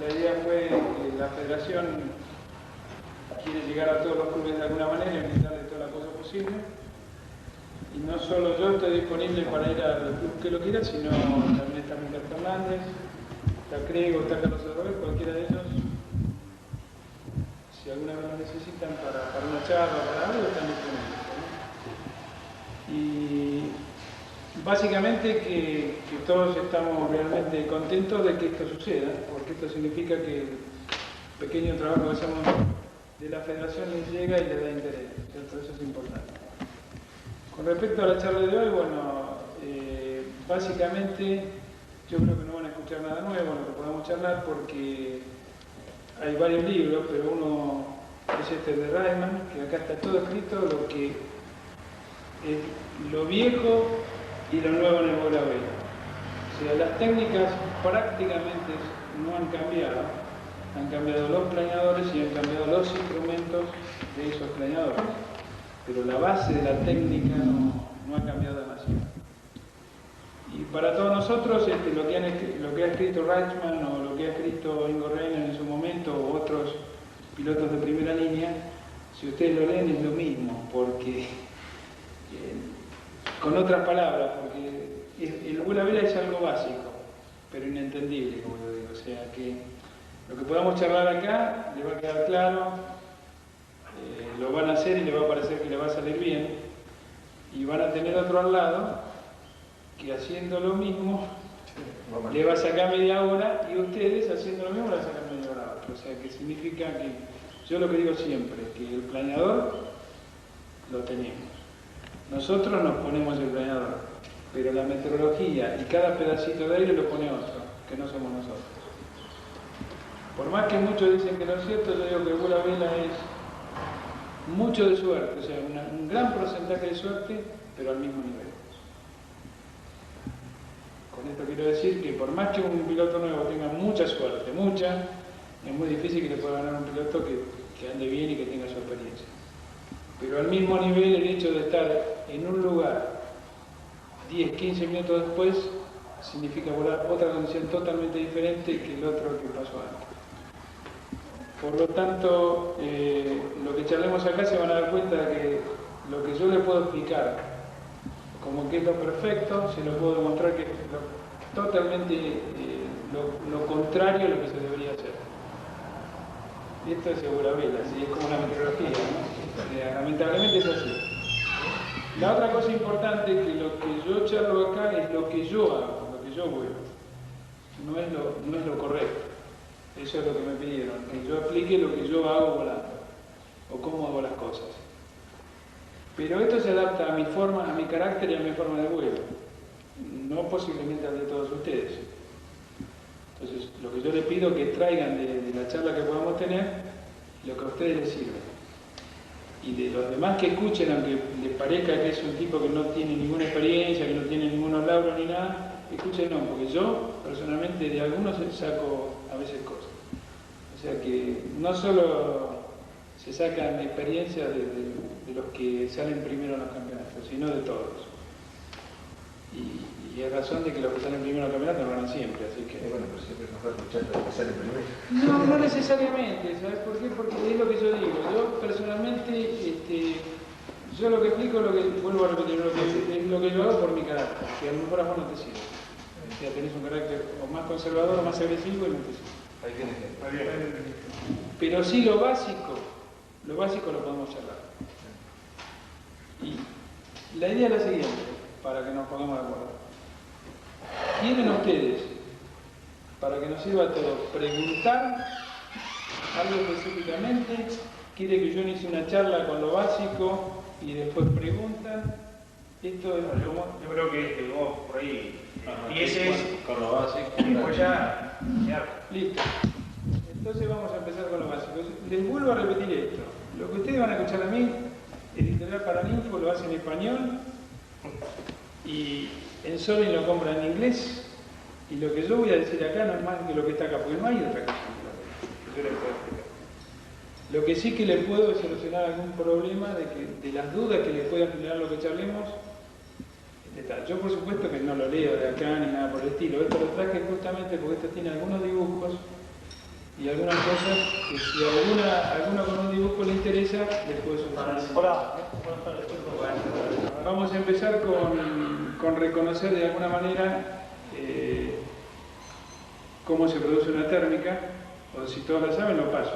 la idea fue que la federación quiere llegar a todos los clubes de alguna manera y brindarle todo el apoyo posible. Y no solo yo estoy disponible para ir al club que lo quiera, sino también está Miguel Fernández, está Crego, está Carlos Adrover, cualquiera de ellos. Si alguna vez lo necesitan para una charla o para algo, están disponibles, ¿no? Y básicamente que todos estamos realmente contentos de que esto suceda, porque esto significa que el pequeño trabajo que hacemos de la federación les llega y les da interés, ¿cierto? Eso es importante. Con respecto a la charla de hoy, bueno, básicamente yo creo que no van a escuchar nada nuevo, lo que podamos charlar, porque hay varios libros, pero uno es este de Reisman, que acá está todo escrito, lo que es lo viejo y lo nuevo en el bola a vela. O sea, las técnicas prácticamente no han cambiado los planeadores y han cambiado los instrumentos de esos planeadores, pero la base de la técnica no ha cambiado demasiado. Y para todos nosotros, lo que ha escrito Reisman o lo que ha escrito Ingo Reiner en su momento o otros pilotos de primera línea, si ustedes lo leen es lo mismo, porque con otras palabras, porque el bola a vela es algo básico, pero inentendible, como yo digo. O sea que lo que podamos charlar acá le va a quedar claro, lo van a hacer y le va a parecer que le va a salir bien, y van a tener otro al lado que haciendo lo mismo le va a sacar media hora y ustedes haciendo lo mismo le van a sacar media hora a otro. O sea que significa que, yo lo que digo siempre, que el planeador lo tenemos. Nosotros nos ponemos el planeador, pero la meteorología y cada pedacito de aire lo pone otro, que no somos nosotros. Por más que muchos dicen que no es cierto, yo digo que el bola a vela es mucho de suerte, o sea, un gran porcentaje de suerte, pero al mismo nivel. Con esto quiero decir que por más que un piloto nuevo tenga mucha suerte, es muy difícil que le pueda ganar un piloto que ande bien y que tenga su experiencia. Pero al mismo nivel, el hecho de estar en un lugar 10, 15 minutos después significa volar otra condición totalmente diferente que el otro que pasó antes. Por lo tanto, lo que charlemos acá se van a dar cuenta de que lo que yo le puedo explicar como que es lo perfecto, se lo puedo demostrar que es totalmente lo contrario a lo que se debería hacer. Y esto es bola a vela, es como una meteorología, ¿no? Lamentablemente es así. La otra cosa importante es que lo que yo charlo acá es lo que yo hago, lo que yo vuelo. No es lo correcto. Eso es lo que me pidieron, que yo aplique lo que yo hago volando, o cómo hago las cosas. Pero esto se adapta a mi forma, a mi carácter y a mi forma de vuelo, no posiblemente al de todos ustedes. Entonces, lo que yo les pido es que traigan de la charla que podamos tener lo que a ustedes les sirve. Y de los demás que escuchen, aunque les parezca que es un tipo que no tiene ninguna experiencia, que no tiene ningunos lauros ni nada, escuchen no, porque yo personalmente de algunos saco a veces cosas. O sea que no solo se sacan experiencias de los que salen primero en los campeonatos, sino de todos. Y es razón de que los que salen primero en los campeonatos no ganan siempre, así que... Bueno, pero siempre es mejor escuchar los que salen primero. No necesariamente, ¿sabes por qué? Porque es lo que yo digo. Yo personalmente, yo lo que explico, vuelvo a repetir, es lo que yo hago por mi carácter, que a lo mejor a vos no te sirve. O sea, tenés un carácter o más conservador o más agresivo y no te sirve. Ahí tienes que... Pero sí lo básico lo podemos charlar. Y la idea es la siguiente, para que nos pongamos de acuerdo. ¿Quieren ustedes, para que nos sirva a todos, preguntar algo específicamente? ¿Quiere que yo inicie una charla con lo básico y después preguntan? Esto es como... Yo creo que vos por ahí empieces con lo básico y después ya... Listo. Entonces vamos a empezar con lo básico. Les vuelvo a repetir esto. Lo que ustedes van a escuchar a mí, el Integral Paraninfo lo hace en español y en Sony lo compra en inglés, y lo que yo voy a decir acá no es más que lo que está acá, porque no hay otra cosa que yo les puedo explicar. Lo que sí que les puedo es solucionar algún problema de las dudas que les pueda generar lo que charlemos. Yo por supuesto que no lo leo de acá ni nada por el estilo, esto lo traje justamente porque esto tiene algunos dibujos y algunas cosas que si alguna con un dibujo le interesa, les puedo solucionar. Hola. Vamos a empezar con reconocer de alguna manera cómo se produce una térmica, o si todos la saben, lo paso.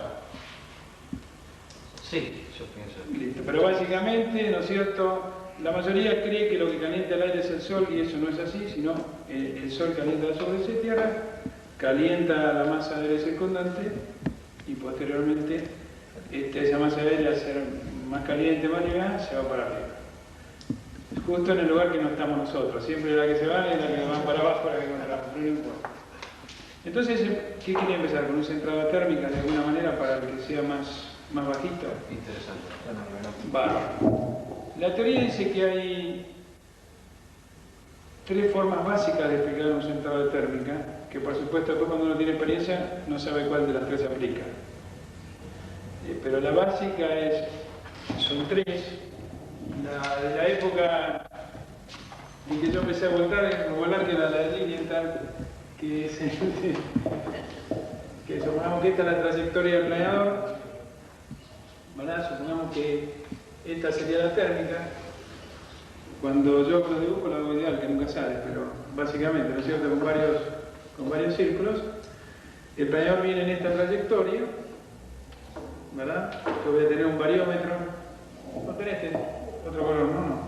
Sí, yo pienso. Listo. Pero básicamente, ¿no es cierto? La mayoría cree que lo que calienta el aire es el sol, y eso no es así, sino el sol calienta la superficie de tierra, calienta la masa de aire circundante, y posteriormente esa masa de aire, al ser más caliente, más liviana, se va para arriba. Justo en el lugar que no estamos nosotros. Siempre la que se va es la que va para abajo, la que encontramos, pero no importa. Entonces, ¿qué quería empezar? ¿Con un centrado térmica de alguna manera para que sea más bajito? Interesante. La teoría dice que hay 3 formas básicas de explicar un centrado de térmica, que por supuesto después cuando uno tiene experiencia no sabe cuál de las 3 se aplica. Pero la básica son 3. De la época en que yo empecé a volar, que era la Lilienthal, que supongamos que esta es la trayectoria del planeador, ¿verdad? Supongamos que esta sería la térmica. Cuando yo con los dibujos lo hago ideal, que nunca sale, pero básicamente, ¿no es cierto?, con varios círculos, el planeador viene en esta trayectoria, ¿verdad? Yo voy a tener un bariómetro. ¿No tenés otro color, no?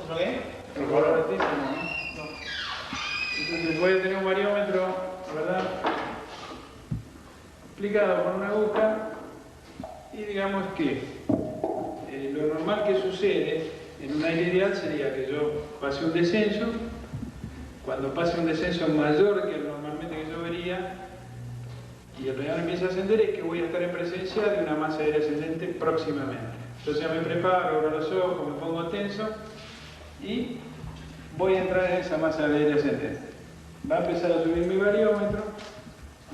¿Otro qué? Otro color altísimo, ¿no? Entonces voy a tener un bariómetro, ¿verdad?, aplicado con una aguja, y digamos que lo normal que sucede en un aire ideal sería que yo pase un descenso. Cuando pase un descenso mayor que normalmente que yo vería y el planeador empieza a ascender, es que voy a estar en presencia de una masa de aire ascendente próximamente. Entonces ya me preparo, abro los ojos, me pongo tenso y voy a entrar en esa masa de aire ascendente. Va a empezar a subir mi bariómetro.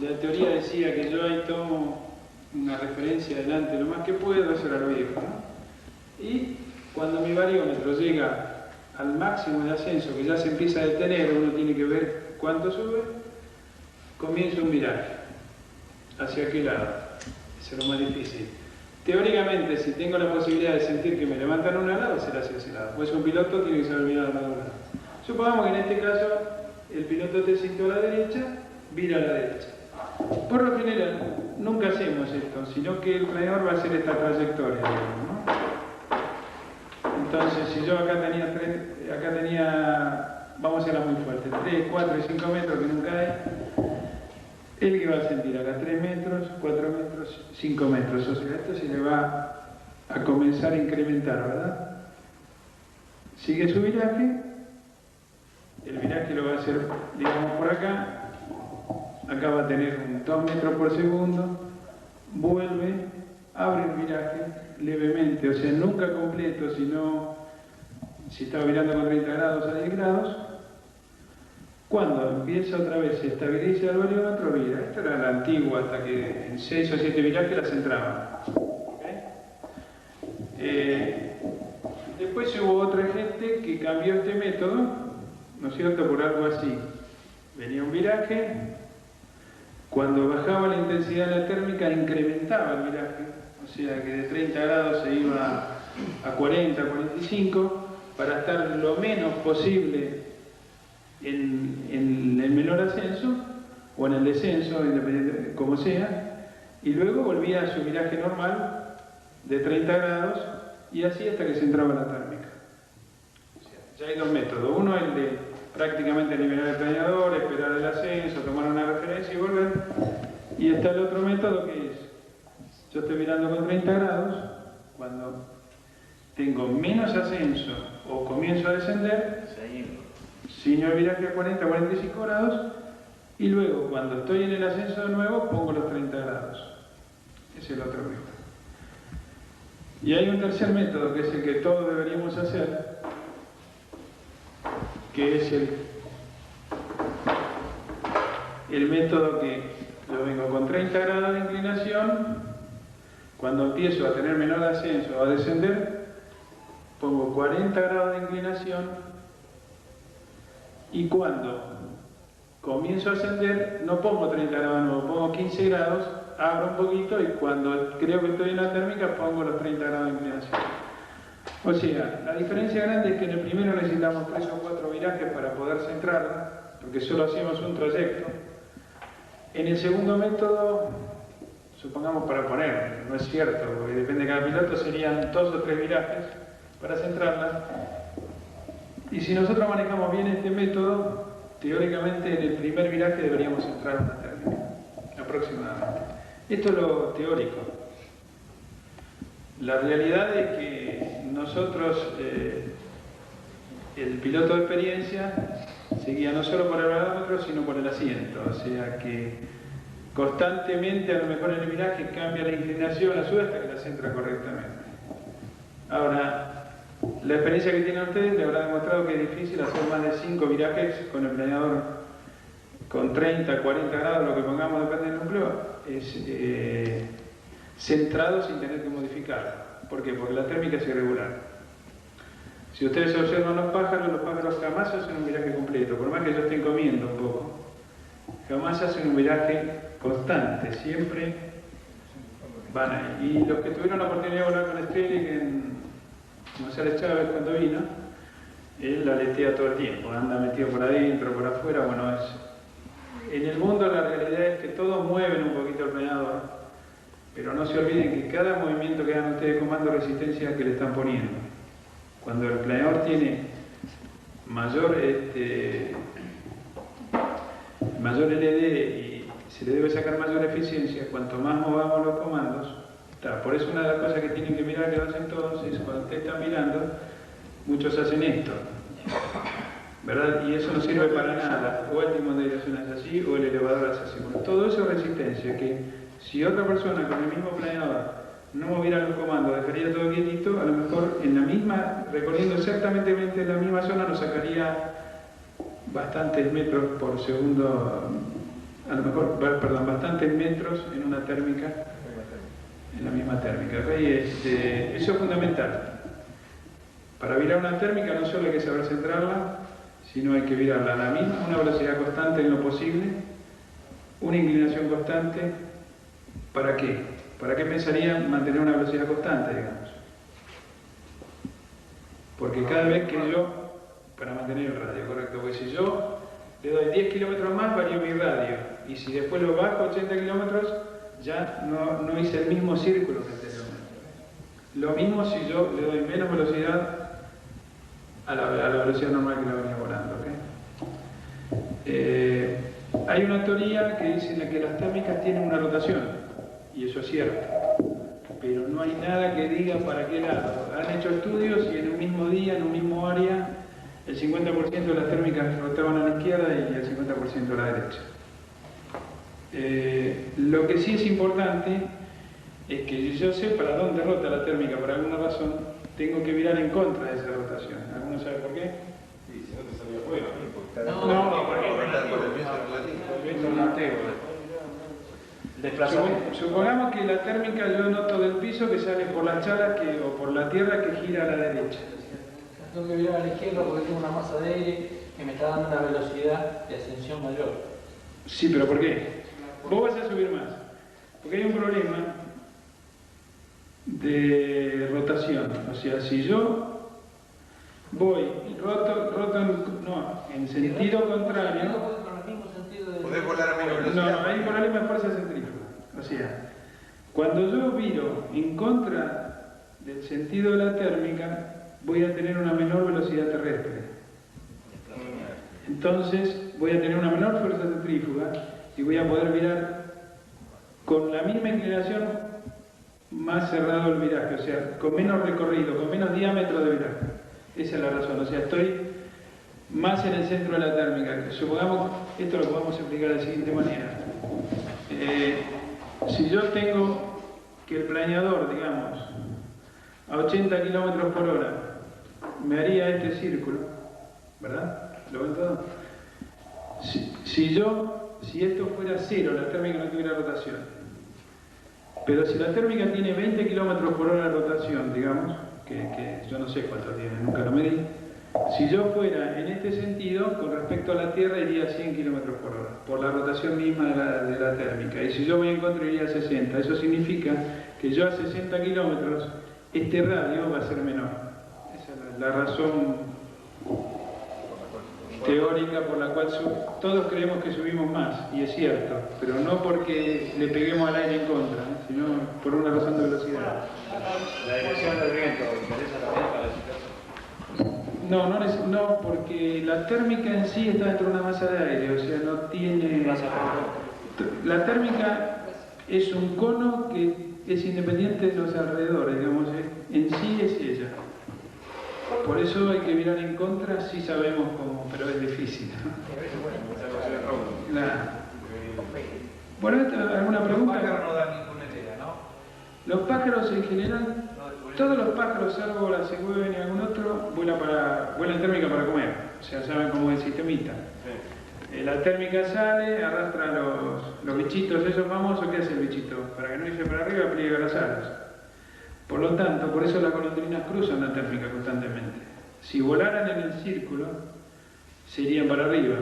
La teoría decía que yo ahí tomo una referencia adelante lo más que puedo, eso era lo viejo, ¿no? Y cuando mi bariómetro llega al máximo de ascenso, que ya se empieza a detener, uno tiene que ver cuánto sube, comienza un viraje. ¿Hacia qué lado? Eso es lo más difícil. Teóricamente, si tengo la posibilidad de sentir que me levantan a un lado, será hacia ese lado. Pues un piloto tiene que saber mirar al lado. Supongamos que en este caso el piloto te sintió a la derecha, vira a la derecha. Por lo general, nunca hacemos esto, sino que el planeador va a hacer esta trayectoria, digamos, ¿no? Entonces, si yo acá tenía, vamos a hacerla muy fuerte, 3, 4 y 5 metros que nunca hay, él que va a sentir acá 3 metros, 4 metros, 5 metros, o sea, esto se le va a comenzar a incrementar, ¿verdad? Sigue su viraje, el viraje lo va a hacer, digamos, por acá va a tener 2 metros por segundo, vuelve, abre el viraje levemente, o sea, nunca completo, sino si estaba virando con 30 grados a 10 grados, cuando empieza otra vez, se estabiliza el bariómetro, vira. Esta era la antigua, hasta que en 6 o 7 virajes las entraban. Después hubo otra gente que cambió este método, ¿no es cierto?, por algo así. Venía un viraje, cuando bajaba la intensidad de la térmica incrementaba el viraje, o sea que de 30 grados se iba a 40, 45, para estar lo menos posible en el menor ascenso o en el descenso, independiente como sea, y luego volvía a su viraje normal de 30 grados y así hasta que se entraba la térmica. O sea, ya hay 2 métodos. Uno es el de prácticamente nivelar el planeador, esperar el ascenso, tomar una referencia y volver. Y está el otro método que es, yo estoy mirando con 30 grados, cuando tengo menos ascenso o comienzo a descender, sigo el viraje a 40, 45 grados, y luego cuando estoy en el ascenso de nuevo pongo los 30 grados. Ese es el otro método. Y hay un tercer método que es el que todos deberíamos hacer, que es el método que yo vengo con 30 grados de inclinación, cuando empiezo a tener menor ascenso o a descender, pongo 40 grados de inclinación, y cuando comienzo a ascender no pongo 30 grados de nuevo, pongo 15 grados abro un poquito y cuando creo que estoy en la térmica pongo los 30 grados de inclinación. O sea, la diferencia grande es que en el primero necesitamos 3 o 4 virajes para poder centrarla, porque solo hacemos un trayecto. En el segundo método, supongamos para poner, no es cierto, porque depende de cada piloto, serían 2 o 3 virajes para centrarla. Y si nosotros manejamos bien este método, teóricamente en el primer viraje deberíamos centrar una térmica, aproximadamente. Esto es lo teórico. La realidad es que nosotros, el piloto de experiencia, se guía no solo por el barómetro, sino por el asiento. O sea que constantemente, a lo mejor en el viraje, cambia la inclinación a su hasta que la centra correctamente. Ahora, la experiencia que tienen ustedes le habrá demostrado que es difícil hacer más de 5 virajes con el planeador con 30, 40 grados, lo que pongamos depende del núcleo, es centrado sin tener que modificarlo. ¿Por qué? Porque la térmica es irregular. Si ustedes observan los pájaros jamás hacen un viraje completo, por más que ellos estén comiendo un poco, jamás hacen un viraje constante, siempre van ahí. Y los que tuvieron la oportunidad de volar con Strelick en González Chávez cuando vino, él aletea todo el tiempo, anda metido por adentro, por afuera, bueno, en el mundo la realidad es que todos mueven un poquito el planeador, pero no se olviden que cada movimiento que hagan ustedes de comando resistencia que le están poniendo. Cuando el planeador tiene mayor LD y se le debe sacar mayor eficiencia, cuanto más movamos los comandos, por eso una de las cosas que tienen que mirar, que lo hacen todos, es cuando ustedes están mirando, muchos hacen esto, ¿verdad? Y eso no sirve para nada. O el timón de dirección es así, o el elevador es así. Bueno, todo eso es resistencia, que si otra persona con el mismo planeador no moviera los comandos, dejaría todo quietito, a lo mejor en la misma, recorriendo exactamente en la misma zona, nos sacaría bastantes metros por segundo, a lo mejor, perdón, bastantes metros en una térmica, en la misma térmica. Eso es fundamental. Para virar una térmica no solo hay que saber centrarla, sino hay que virarla a la misma, una velocidad constante en lo posible, una inclinación constante. ¿Para qué? ¿Para qué pensaría mantener una velocidad constante, digamos? Porque cada vez que yo, para mantener el radio, correcto, porque si yo le doy 10 kilómetros más, varío mi radio, y si después lo bajo a 80 kilómetros, ya no hice el mismo círculo que anteriormente. Lo mismo si yo le doy menos velocidad a la velocidad normal que la venía volando. ¿Okay? Hay una teoría que dice que las térmicas tienen una rotación, y eso es cierto, pero no hay nada que diga para qué lado. Han hecho estudios y en un mismo día, en un mismo área, el 50% de las térmicas rotaban a la izquierda y el 50% a la derecha. Lo que sí es importante es que si yo sé para dónde rota la térmica por alguna razón, tengo que virar en contra de esa rotación. ¿Alguno sabe por qué? Sí, si no te salió afuera. No, porque está por el viento relativo. Supongamos que la térmica yo noto del piso que sale por la chala o por la tierra que gira a la derecha. Tengo que virar a la izquierda porque tengo una masa de aire que me está dando una velocidad de ascensión mayor. Sí, pero ¿por qué? Vos vas a subir más. Porque hay un problema de rotación. O sea, si yo voy, roto en sentido contrario. Podés volar a menos velocidad. No, hay un problema de fuerza centrífuga. O sea, cuando yo viro en contra del sentido de la térmica, voy a tener una menor velocidad terrestre. Entonces, voy a tener una menor fuerza centrífuga y voy a poder virar con la misma inclinación más cerrado el viraje, o sea, con menos recorrido, con menos diámetro de viraje. Esa es la razón, o sea, estoy más en el centro de la térmica. Supongamos, esto lo podemos explicar de la siguiente manera. Si yo tengo que el planeador, digamos, a 80 kilómetros por hora, me haría este círculo, ¿verdad? ¿Lo ven todo? Si esto fuera cero, la térmica no tuviera rotación. Pero si la térmica tiene 20 kilómetros por hora de rotación, digamos, que yo no sé cuánto tiene, nunca lo medí, Si yo fuera en este sentido, con respecto a la Tierra iría a 100 km por hora, por la rotación misma de la térmica. Y si yo voy en contra iría a 60. Eso significa que yo a 60 kilómetros, este radio va a ser menor. Esa es la razón teórica por la cual todos creemos que subimos más, y es cierto, pero no porque le peguemos al aire en contra, sino por una razón de velocidad. La dirección del viento interesa también para la situación. No, porque la térmica en sí está dentro de una masa de aire, o sea, no tiene... La térmica es un cono que es independiente de los alrededores, digamos, en sí es ella. Por eso hay que mirar en contra, sí sabemos cómo, pero es difícil. Bueno, ¿alguna pregunta? Los pájaros no dan ninguna idea, ¿no? Los pájaros en general, todos los pájaros, salvo la cigüeña y algún otro, vuelan térmica para comer. O sea, saben cómo es el sistemita. La térmica sale, arrastra los bichitos esos famosos. ¿Qué hace el bichito? Para que no irse para arriba, pliega las alas. Por lo tanto, por eso las golondrinas cruzan la térmica constantemente. Si volaran en el círculo, se irían para arriba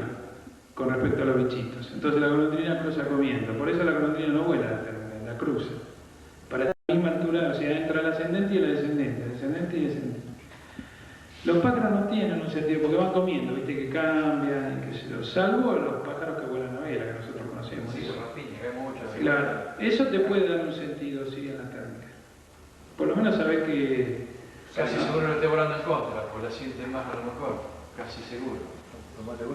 con respecto a los bichitos. Entonces la golondrina cruza comiendo. Por eso la golondrina no vuela la térmica, la cruza. Para la misma altura, o sea, entra el ascendente y el descendente, descendente y descendente. Los pájaros no tienen un sentido porque van comiendo, viste que cambian, qué sé yo, salvo los pájaros que vuelan a vela, que nosotros conocemos. Sí, rapiña, que hay muchos. Claro, eso te puede dar un sentido, sí, en la térmica. Por lo menos sabes que... Casi seguro no esté volando en contra, pues la siente más a lo mejor, casi seguro.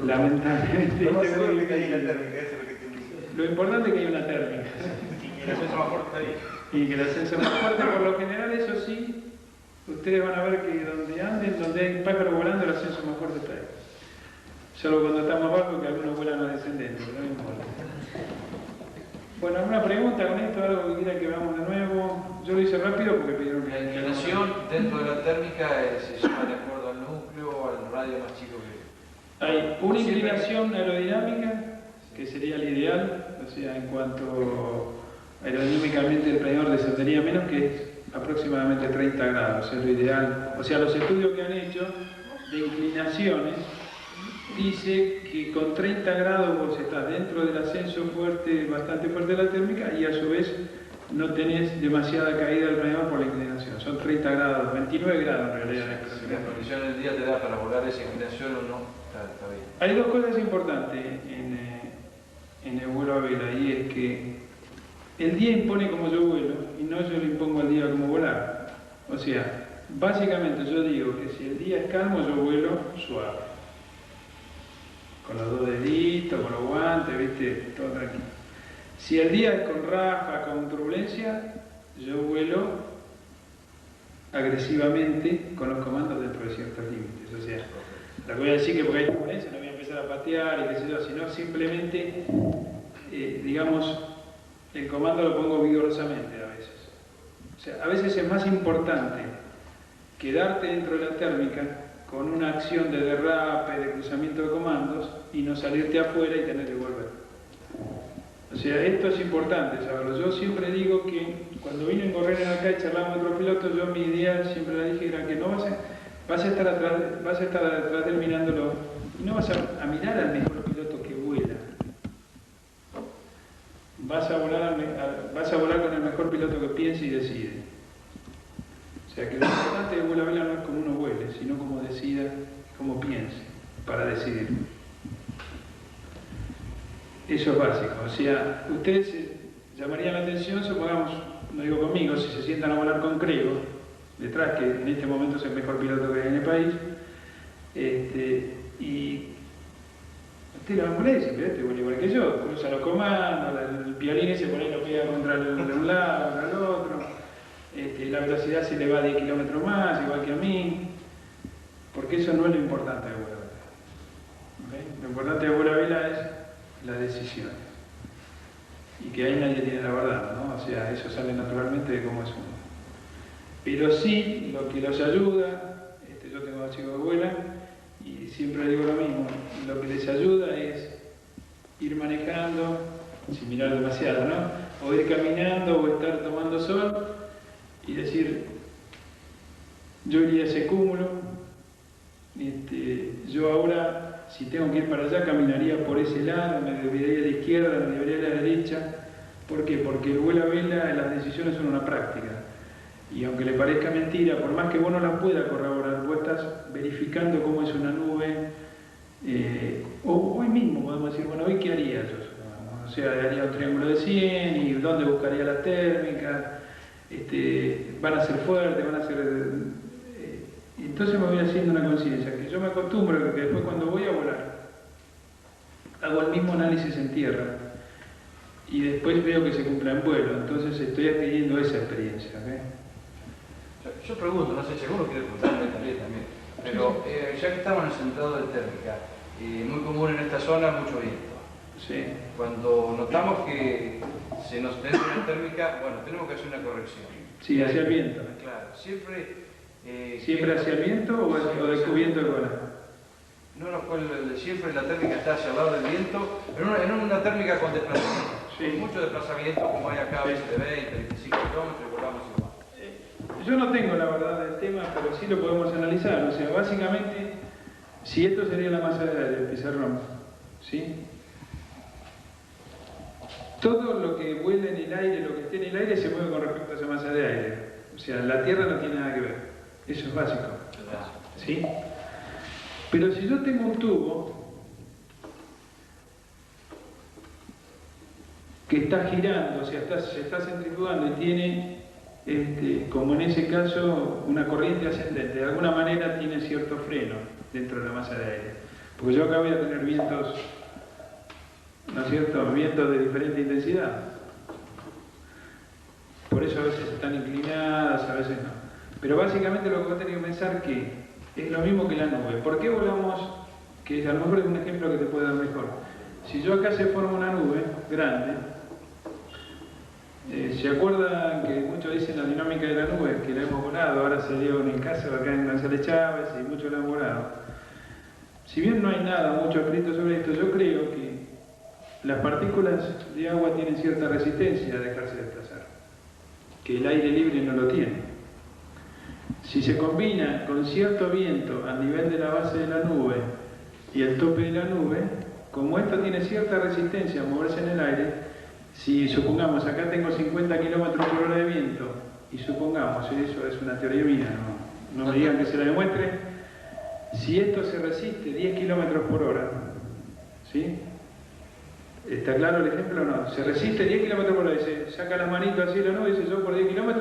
Lamentablemente. Lo más seguro es que hay una térmica, eso es lo que te digo. Lo importante es que hay una térmica. Y el ascenso más fuerte está ahí. Y que el ascenso más fuerte, por lo general, eso sí, ustedes van a ver que donde anden, donde hay pájaros volando, el ascenso más fuerte está ahí. Solo cuando está más bajo, que algunos vuelan a descendentes, pero no importa. Bueno, ¿alguna pregunta con esto? ¿Algo que quieran que veamos de nuevo? Yo lo hice rápido porque pidieron que... La inclinación dentro de la térmica se llama de acuerdo al núcleo o al radio más chico que... Hay una inclinación aerodinámica, que sería el ideal, o sea, en cuanto aerodinámicamente el planeador descendería menos, que es aproximadamente 30 grados, es lo ideal. O sea, los estudios que han hecho de inclinaciones dice que con 30 grados vos estás dentro del ascenso fuerte, bastante fuerte de la térmica, y a su vez no tenés demasiada caída del planeador por la inclinación. Son 30 grados, 29 grados en realidad. Si la condición del día te da para volar esa inclinación o no, está bien. Hay dos cosas importantes en el vuelo a vela, y es que el día impone como yo vuelo y no yo le impongo al día como volar. O sea, básicamente yo digo que si el día es calmo yo vuelo suave. Con los dos deditos, con los guantes, viste, todo tranquilo. Si el día es con ráfaga, con turbulencia, yo vuelo agresivamente con los comandos dentro de ciertos límites. O sea, lo que voy a decir que porque hay turbulencia no voy a empezar a patear y qué sé yo, sino simplemente, digamos, el comando lo pongo vigorosamente a veces. O sea, a veces es más importante quedarte dentro de la térmica con una acción de derrape, de cruzamiento de comandos, y no salirte afuera y tener que volver. O sea, esto es importante saberlo. Yo siempre digo que cuando vine a correr en acá y charlamos con otros pilotos, yo mi ideal siempre le dije era que no vas a estar atrás de él mirándolo, y no vas a mirar al mejor piloto que vuela. Vas a volar con el mejor piloto que piensa y decide. O sea que lo importante de vuelo a vela no es como uno vuele, sino como decida, como piense, para decidir. Eso es básico. O sea, ustedes llamarían la atención, supongamos, no digo conmigo, si se sientan a volar con Crego, detrás, que en este momento es el mejor piloto que hay en el país, y usted lo va a molestar, pero este vuela igual que yo, cruza los comandos, el violín ese por ahí lo pega contra de un lado, contra el otro. La velocidad se le va 10 kilómetros más, igual que a mí, porque eso no es lo importante de vuelo a vela. ¿Okay? Lo importante de vuelo a vela es la decisión, y que ahí nadie tiene la verdad, ¿no? O sea, eso sale naturalmente de cómo es uno. Pero sí, lo que los ayuda, yo tengo dos chicos que vuelan, y siempre digo lo mismo, lo que les ayuda es ir manejando, sin mirar demasiado, ¿no? O ir caminando, o estar tomando sol, y decir, yo iría a ese cúmulo, Yo ahora, si tengo que ir para allá, caminaría por ese lado, me debería a la izquierda, me debería a la derecha. ¿Por qué? Porque el vuelo a vela, las decisiones son una práctica. Y aunque le parezca mentira, por más que vos no la puedas corroborar, vos estás verificando cómo es una nube. Hoy mismo podemos decir, bueno, ¿hoy qué haría yo? O sea, haría un triángulo de 100 y dónde buscaría la térmica. Van a ser fuertes, van a ser... entonces me voy haciendo una conciencia, que yo me acostumbro que después cuando voy a volar, hago el mismo análisis en tierra y después veo que se cumpla en vuelo, entonces estoy adquiriendo esa experiencia. Yo pregunto, no sé, seguro quiere preguntarme también, pero ya que estamos en el centrado de térmica, muy común en esta zona, mucho viento. Sí. Cuando notamos que se nos entra en térmica, bueno, tenemos que hacer una corrección. Sí, hacia el viento. Claro, siempre... ¿Siempre hacia el viento o descubriendo el cola? No, siempre la térmica está hacia el lado del viento, pero en una térmica con desplazamiento. Sí. Con mucho desplazamiento, como hay acá a veces de 20, 25 kilómetros, y volamos igual. Yo no tengo la verdad del tema, pero sí lo podemos analizar. O sea, básicamente, si esto sería la masa del pizarrón, ¿sí? Todo lo que vuela en el aire, lo que esté en el aire, se mueve con respecto a esa masa de aire. O sea, la Tierra no tiene nada que ver. Eso es básico. ¿Sí? Pero si yo tengo un tubo que está girando, o sea, se está centrifugando y tiene, como en ese caso, una corriente ascendente, de alguna manera tiene cierto freno dentro de la masa de aire. Porque yo acá voy a tener vientos, ¿no es cierto?, vientos de diferente intensidad. Por eso a veces están inclinadas, a veces no. Pero básicamente lo que vos tenés que pensar que es lo mismo que la nube. ¿Por qué volamos? Que a lo mejor es un ejemplo que te puede dar mejor. Si yo acá se forma una nube grande, ¿se acuerdan que muchos dicen la dinámica de la nube? Que la hemos volado, ahora se dio en el caso acá en González Chávez y muchos la han volado. Si bien no hay nada mucho escrito sobre esto, yo creo que las partículas de agua tienen cierta resistencia a dejarse desplazar, que el aire libre no lo tiene. Si se combina con cierto viento a nivel de la base de la nube y el tope de la nube, como esto tiene cierta resistencia a moverse en el aire, si supongamos acá tengo 50 km por hora de viento, y supongamos, eso es una teoría mía, no me digan que se la demuestre, si esto se resiste 10 km por hora, ¿sí? ¿Está claro el ejemplo o no? Se resiste 10 km por hora, dice, saca las manitos así la nube, dice yo por 10 km,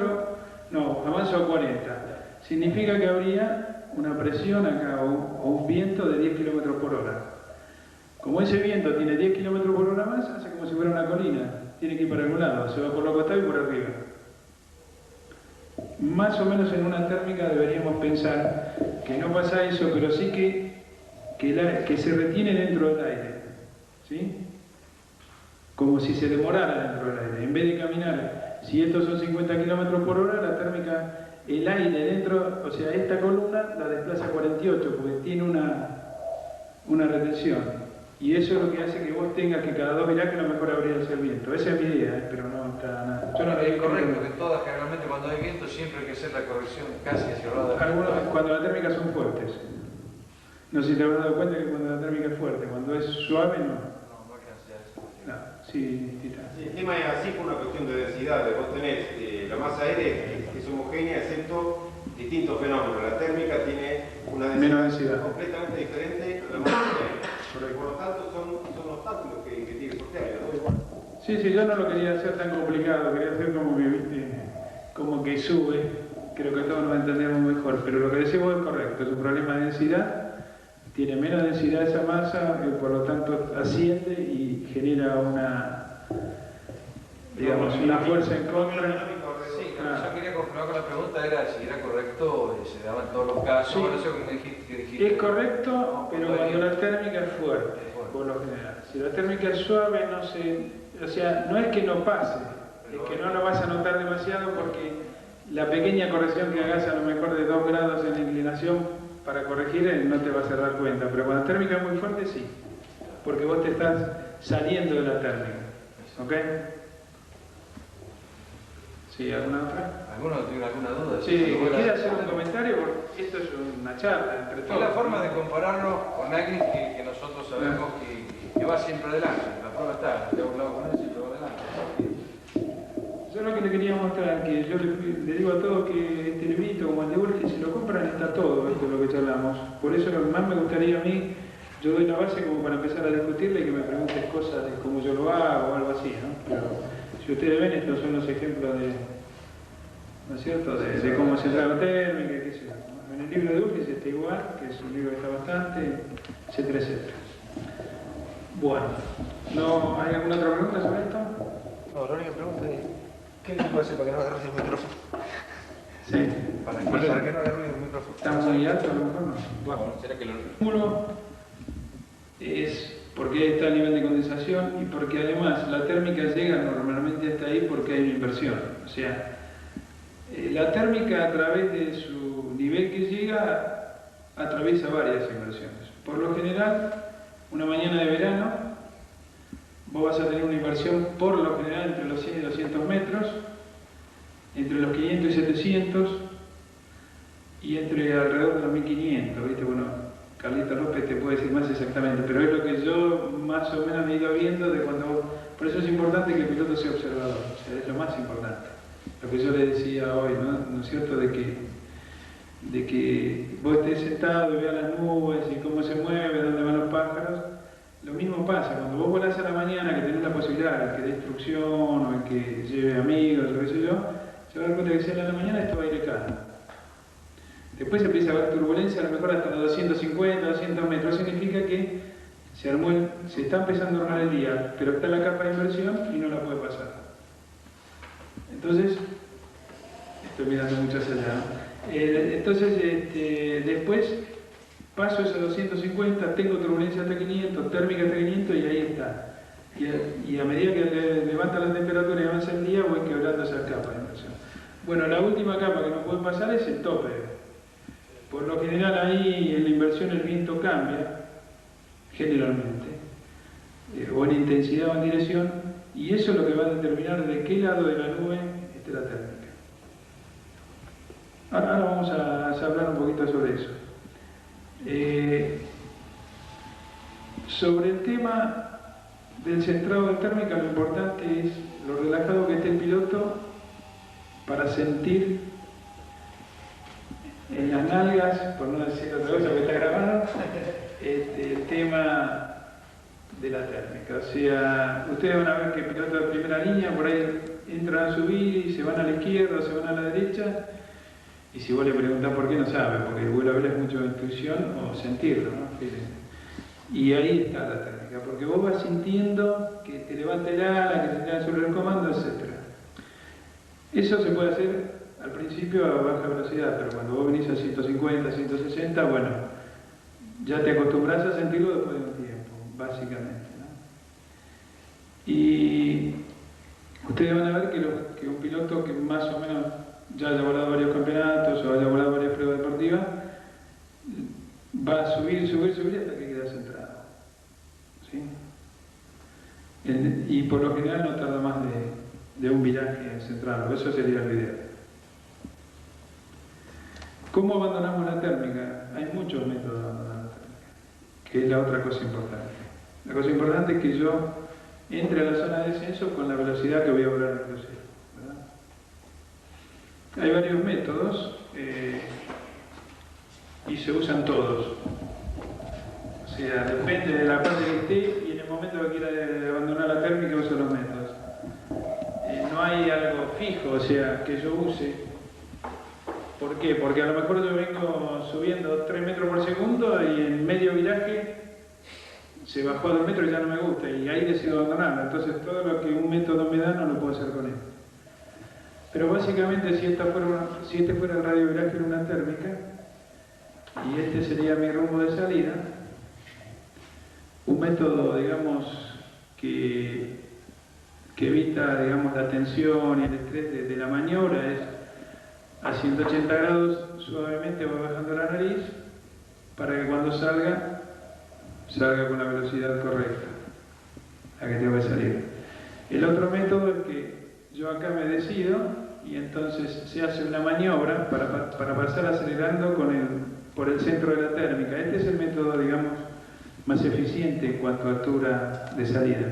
no, avanzo a 40. Significa que habría una presión acá o un viento de 10 km por hora. Como ese viento tiene 10 km por hora más, hace como si fuera una colina, tiene que ir para algún lado, se va por los costados y por arriba. Más o menos en una térmica deberíamos pensar que no pasa eso, pero sí que se retiene dentro del aire, ¿sí? Como si se demorara dentro del aire. En vez de caminar, si estos son 50 km por hora, la térmica, el aire dentro, o sea, esta columna la desplaza a 48 porque tiene una retención. Y eso es lo que hace que vos tengas que cada dos mirá que lo mejor habría ser viento. Esa es mi idea, pero no está nada. Yo no Es correcto que todas, generalmente cuando hay viento siempre hay que hacer la corrección casi hacia el lado de algunos, cuando las térmicas son fuertes. No sé si te habrás dado cuenta que cuando la térmica es fuerte, cuando es suave no. No alcanza eso. No, sí, Tita. El tema es así por una cuestión de densidad. Vos tenés la masa aérea es homogénea, excepto distintos fenómenos. La térmica tiene una densidad completamente diferente a la masa aérea. Por lo tanto, son obstáculos que tiene que sortear. Sí, yo no lo quería hacer tan complicado, quería hacer como que sube. Creo que todos nos entendemos mejor, pero lo que decimos es correcto. Es un problema de densidad, tiene menos densidad esa masa, por lo tanto asciende y genera una fuerza en contra. Sí, yo quería confirmar con la pregunta, era si era correcto, se daba en todos los casos. Sí. Por eso que me dijiste, Es correcto, pero cuando la térmica es fuerte, por lo general. Si la térmica es suave, o sea, no es que no pase, es que no lo vas a notar demasiado porque la pequeña corrección que hagas a lo mejor de 2 grados en inclinación para corregir no te vas a dar cuenta, pero cuando la térmica es muy fuerte sí, porque vos te estás saliendo de la térmica. ¿Ok? ¿Sí? ¿Alguna otra? ¿Alguno tiene alguna duda? Sí, quiere hacer un comentario, porque esto es una charla entre todos. Es la forma de compararlo con alguien que nosotros sabemos que va siempre adelante. La prueba está, de un lado con él siempre va adelante. Yo lo que le quería mostrar, que yo le digo a todos que este librito, como el de Urge, si lo compran está todo esto de lo que charlamos. Por eso lo que más me gustaría a mí, yo doy la base como para empezar a discutirle y que me preguntes cosas de cómo yo lo hago o algo así, ¿no? Pero si ustedes ven, estos son los ejemplos de, ¿no es cierto?, de cómo se traga térmica, qué sé yo. En el libro de Urge está igual, que es un libro que está bastante, etcétera, etcétera. Bueno, ¿no hay alguna otra pregunta sobre esto? No, la única pregunta es, ¿qué se puede hacer para que no agarre el micrófono? Sí. ¿Para que no haga ruido el micrófono? ¿Está muy alto a lo mejor? No. Bueno, ¿será que lo... Uno es porque está a nivel de condensación y porque además la térmica llega normalmente hasta ahí porque hay una inversión. O sea, la térmica a través de su nivel que llega atraviesa varias inversiones. Por lo general, una mañana de verano, vos vas a tener una inversión por lo general entre los 100 y 200 metros, entre los 500 y 700 y entre alrededor de los 1500, ¿viste? Bueno, Carlito López te puede decir más exactamente, pero es lo que yo más o menos me he ido viendo de cuando... Por eso es importante que el piloto sea observador, o sea, es lo más importante. Lo que yo le decía hoy, ¿no es cierto? De que vos estés sentado y veas las nubes y cómo se mueve, dónde van los pájaros. Lo mismo pasa, cuando vos volás a la mañana, que tenés la posibilidad, el que dé instrucción o el que lleve amigos, o qué sé yo, se va a dar cuenta que si a la mañana esto va a ir calma. Después se empieza a ver turbulencia, a lo mejor hasta los 250, 200 metros. Significa que se está empezando a armar el día, pero está la capa de inversión y no la puede pasar. Entonces, estoy mirando mucho hacia allá, ¿no? Después paso esos 250, tengo turbulencia hasta 500, térmica hasta 500 y ahí está. Y a medida que levanta la temperatura y avanza el día, voy quebrando esa capa de inversión. Bueno, la última capa que no puede pasar es el tope. Por lo general ahí en la inversión el viento cambia, generalmente, o en intensidad o en dirección, y eso es lo que va a determinar de qué lado de la nube esté la térmica. Ahora vamos a hablar un poquito sobre eso. Sobre el tema del centrado de térmica, lo importante es lo relajado que esté el piloto para sentir en las nalgas, por no decir otra cosa que está grabado, el tema de la térmica. O sea, ustedes van a ver que el piloto de primera línea por ahí entran a subir y se van a la izquierda o se van a la derecha, y si vos le preguntás por qué no sabe, porque el vuelo a ver es mucho de intuición o sentirlo, ¿no? Y ahí está la térmica, porque vos vas sintiendo que te levanta el ala, que te tiran sobre el comando, etc. Eso se puede hacer al principio a baja velocidad, pero cuando vos venís a 150, 160, bueno, ya te acostumbras a sentirlo después de un tiempo, básicamente, ¿no? Y ustedes van a ver que un piloto que más o menos ya haya volado varios campeonatos o haya volado varias pruebas deportivas, va a subir hasta que queda centrado. ¿Sí? Y por lo general no tarda más de un viraje en centrarlo, eso sería lo ideal. ¿Cómo abandonamos la térmica? Hay muchos métodos de abandonar la térmica, que es la otra cosa importante. La cosa importante es que yo entre a la zona de descenso con la velocidad que voy a volar en el crucero, ¿verdad? Hay varios métodos y se usan todos. O sea, depende de la parte que esté y en el momento que quiera abandonar la térmica uso los métodos. No hay algo fijo, o sea, que yo use. ¿Por qué? Porque a lo mejor yo vengo subiendo 3 metros por segundo y en medio viraje se bajó a 2 metros y ya no me gusta y ahí decido abandonarlo. Entonces todo lo que un método me da no lo puedo hacer con él. Pero básicamente si este fuera el radio viraje en una térmica y este sería mi rumbo de salida, un método, digamos, que evita, digamos, la tensión y el estrés de la maniobra es a 180 grados suavemente voy bajando la nariz para que cuando salga con la velocidad correcta a que tengo que salir. El otro método es que yo acá me decido y entonces se hace una maniobra para pasar acelerando por el centro de la térmica. Este es el método, digamos, más eficiente en cuanto a altura de salida.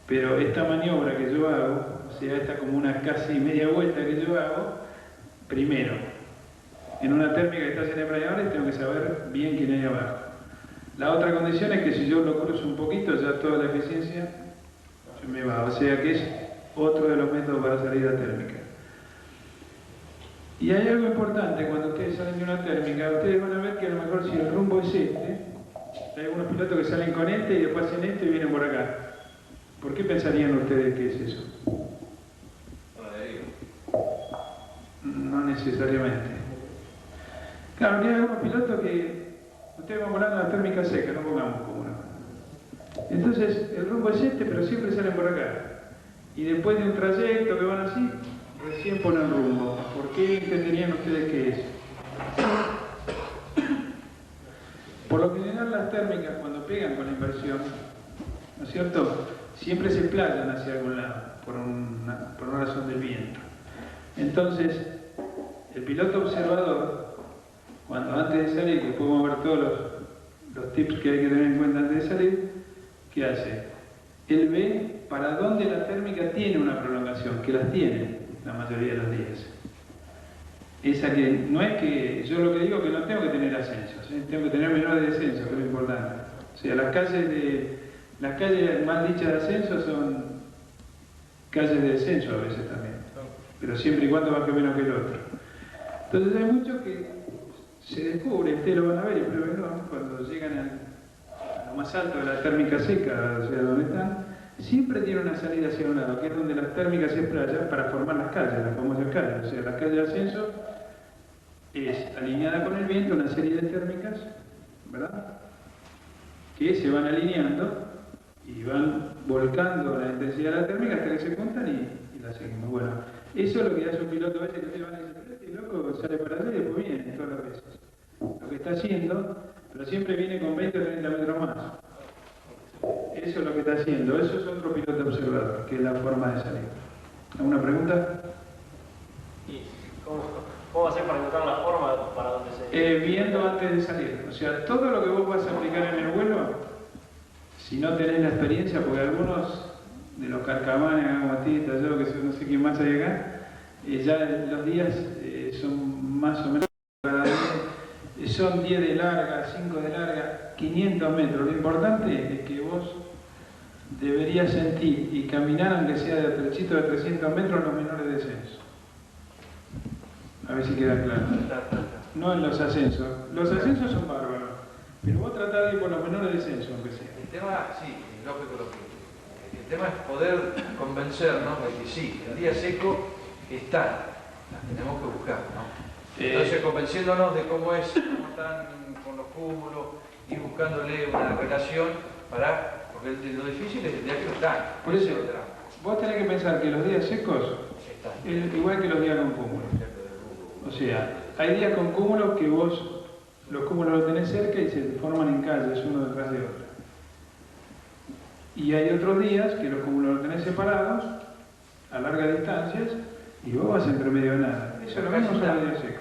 Pero esta maniobra que yo hago, o sea, esta como una casi media vuelta que yo hago, primero, en una térmica que está llena de planeadores tengo que saber bien quién hay abajo. La otra condición es que si yo lo cruzo un poquito, ya toda la eficiencia se me va. O sea que es otro de los métodos para salida térmica. Y hay algo importante, cuando ustedes salen de una térmica, ustedes van a ver que a lo mejor si el rumbo es este, hay algunos pilotos que salen con este y después hacen esto y vienen por acá. ¿Por qué pensarían ustedes que es eso? No necesariamente. Claro, que hay algunos pilotos que ustedes van volando en la térmica seca, no pongamos como una. Entonces, el rumbo es este, pero siempre salen por acá. Y después de un trayecto que van así, recién ponen rumbo. ¿Por qué entenderían ustedes qué es? Por lo general las térmicas cuando pegan con la inversión, ¿no es cierto? Siempre se playan hacia algún lado, por una razón del viento. Entonces, el piloto observador, cuando antes de salir, que podemos ver todos los tips que hay que tener en cuenta antes de salir, ¿qué hace? Él ve para dónde la térmica tiene una prolongación, que las tiene la mayoría de los días. Esa que no es que, yo lo que digo es que no tengo que tener ascensos, tengo que tener menores descensos, que es lo importante. O sea, las calles mal dichas de ascenso son calles de descenso a veces también, pero siempre y cuando baje menos que el otro. Entonces hay muchos que se descubre, ustedes lo van a ver y pruébenlo, cuando llegan a lo más alto de la térmica seca, o sea, donde están, siempre tiene una salida hacia un lado, que es donde las térmicas se explayan para formar las calles, las famosas calles. O sea, las calles de ascenso es alineada con el viento una serie de térmicas, ¿verdad?, que se van alineando y van volcando la intensidad de la térmica hasta que se juntan y la seguimos. Bueno, eso es lo que hace un piloto a veces, que te van a decir, este loco sale para allá y después viene todas las veces. Lo que está haciendo, pero siempre viene con 20 o 30 metros más. Eso es lo que está haciendo, eso es otro piloto observador, que es la forma de salir. ¿Alguna pregunta? ¿Y cómo va a ser para encontrar la forma para donde se...? Viendo antes de salir. O sea, todo lo que vos vas a aplicar en el vuelo, si no tenés la experiencia, porque algunos de los carcamanes, Gamatistas, yo que no sé quién más hay acá, ya los días son más o menos, son 10 de larga, 5 de larga, 500 metros. Lo importante es que vos deberías sentir y caminar, aunque sea de trechito de 300 metros, los menores descensos. A ver si queda claro. No en los ascensos. Los ascensos son bárbaros, pero vos tratás de ir por los menores descensos, aunque sea. El tema, sí, lógico lo que... El tema es poder convencernos de que sí, el día seco está, las tenemos que buscar, ¿no? Entonces, convenciéndonos de cómo están con los cúmulos y buscándole una relación porque lo difícil es el día que no están. Por eso, vos tenés que pensar que los días secos es igual que los días con cúmulos. O sea, hay días con cúmulos que vos, los cúmulos los tenés cerca y se forman en calles uno detrás de otro. Y hay otros días que los cúmulos los tenés separados a largas distancias y vos vas entre medio de nada. Eso es lo mismo son los días secos.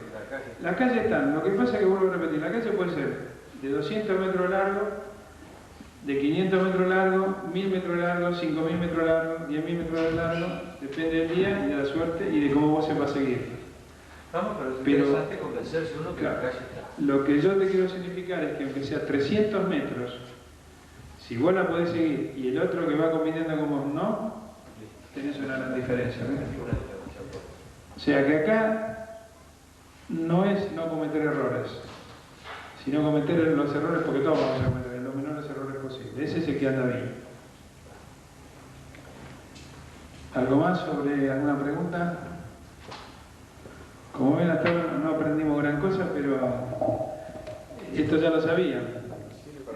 Las calles están, lo que pasa es que vuelvo a repetir, la calle puede ser de 200 metros largo, de 500 metros largo, 1000 metros largo, 5000 metros largo, 10.000 metros largo, depende del día y de la suerte y de cómo vos sepas seguir. Vamos, pero es interesante convencerse uno que la calle está. Lo que yo te quiero significar es que aunque sea 300 metros, si vos la podés seguir y el otro que va compitiendo con vos no, tenés una gran diferencia. O sea que acá no es no cometer errores, sino cometer los errores, porque todos vamos a cometer los menores errores posibles. Ese es el que anda bien. ¿Algo más sobre alguna pregunta? Como ven, hasta ahora no aprendimos gran cosa, pero esto ya lo sabían.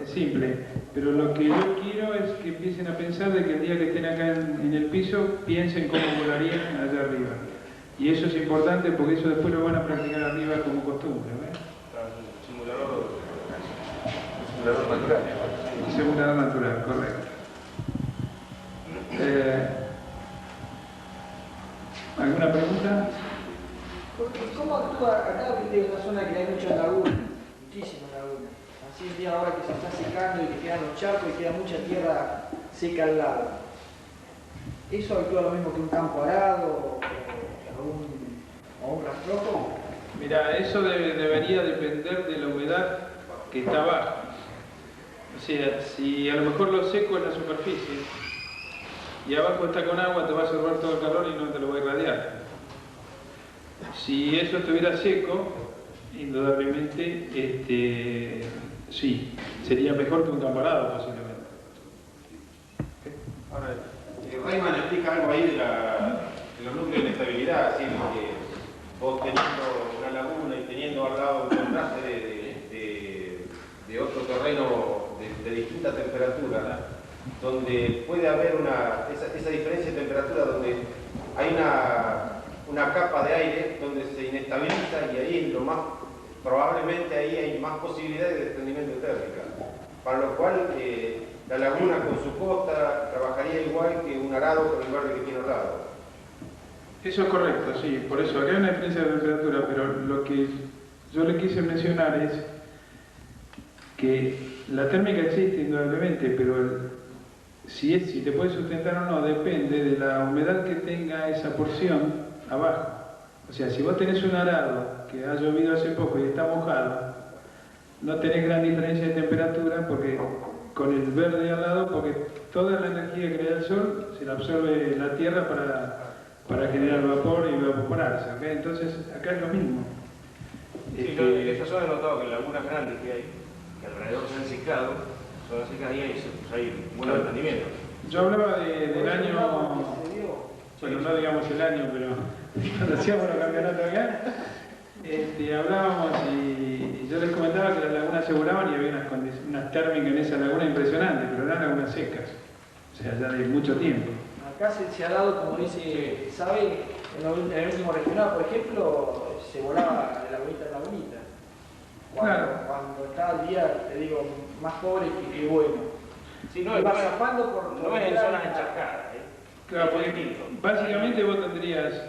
Es simple. Pero lo que yo quiero es que empiecen a pensar de que el día que estén acá en el piso, piensen cómo volarían allá arriba. Y eso es importante porque eso después lo van a practicar arriba como costumbre. Simulador natural. Simulador natural, correcto. ¿Alguna pregunta? ¿Cómo actúa acá? Que es una zona que hay muchas lagunas, muchísimas lagunas. Así el día ahora que se está secando y que quedan los charcos y queda mucha tierra seca al lado. ¿Eso actúa lo mismo que un campo arado o un rastrojo? Mira, eso debería depender de la humedad que está abajo. O sea, si a lo mejor lo seco es la superficie y abajo está con agua, te va a absorber todo el calor y no te lo va a irradiar. Si eso estuviera seco, indudablemente, sí, sería mejor que un campo arado posiblemente. Ahora, Rayman explica algo ahí de los núcleos de inestabilidad, así que vos teniendo una laguna y teniendo al lado un contraste de otro terreno de distinta temperatura, donde puede haber esa diferencia de temperatura, donde hay una capa de aire donde se inestabiliza y ahí probablemente ahí hay más posibilidades de desprendimiento térmica, para lo cual la laguna con su costa trabajaría igual que un arado con el verde que tiene al lado. Eso es correcto, sí, por eso acá hay una diferencia de temperatura, pero lo que yo le quise mencionar es que la térmica existe indudablemente, pero si te puede sustentar o no depende de la humedad que tenga esa porción abajo. O sea, si vos tenés un arado que ha llovido hace poco y está mojado, no tenés gran diferencia de temperatura porque con el verde al lado, porque toda la energía que crea el sol se la absorbe la tierra para generar vapor y evaporarse, ¿okay? Entonces acá es lo mismo. Sí, yo en esta zona he notado que en lagunas grandes que hay, que alrededor se han secado, zonas secas ahí hay buenos rendimientos. Yo hablaba del año, bueno, no digamos el año, pero cuando hacíamos los campeonatos acá, hablábamos y yo les comentaba que las lagunas se volaban y había unas térmicas en esa laguna impresionantes, pero eran lagunas secas, o sea, ya de mucho tiempo. Acá se ha dado, como dice, ¿sabe? En el último regional, por ejemplo, se volaba de lagunita a lagunita. Cuando estaba el día, te digo, más pobre que bueno. Sí, no es en zonas encharcadas. Claro, porque básicamente vos tendrías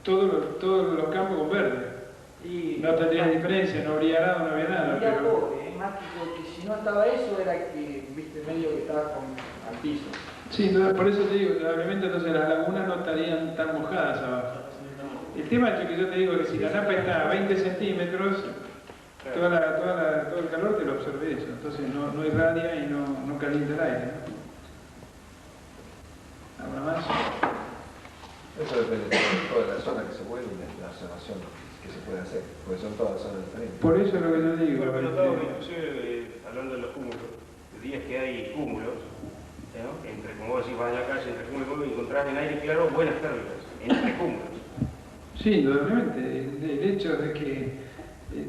todos los campos con verde. Y no tendrías diferencia, no habría nada, no había nada. Era pobre, más que si no estaba eso, era que, viste, medio que estaba al piso. Sí, por eso te digo, obviamente entonces las lagunas no estarían tan mojadas abajo. El tema es que yo te digo que si la napa está a 20 centímetros, todo el calor te lo absorbe eso, entonces no irradia y no calienta el aire, ¿no? ¿Alguna más? Eso depende de la zona que se vuelve y la observación que se puede hacer, porque son todas zonas diferentes. Por eso es lo que yo digo. Bueno, he notado que inclusive, hablando de los cúmulos, de días que hay cúmulos, ¿no? Como vos decís, vas a la calle, entre cúmulos y encontrás en aire claro buenas térmicas, entre cúmulos. Sí, indudablemente. El hecho de que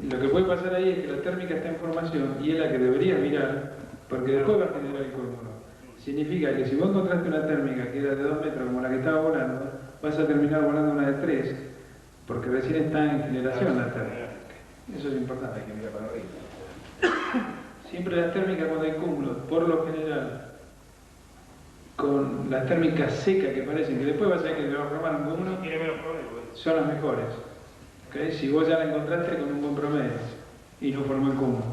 lo que puede pasar ahí es que la térmica está en formación y es la que deberías mirar, porque después va a generar el cúmulo. Significa que si vos encontraste una térmica que era de 2 metros como la que estaba volando, vas a terminar volando una de 3, porque recién está en generación la térmica. Eso es importante. Hay que mirar para arriba. Siempre las térmicas cuando hay cúmulos, por lo general, con las térmicas secas que parecen que después vas a ver que te va a formar un cúmulo, son las mejores. ¿Okay? Si vos ya la encontraste con un buen promedio y no formó el cúmulo.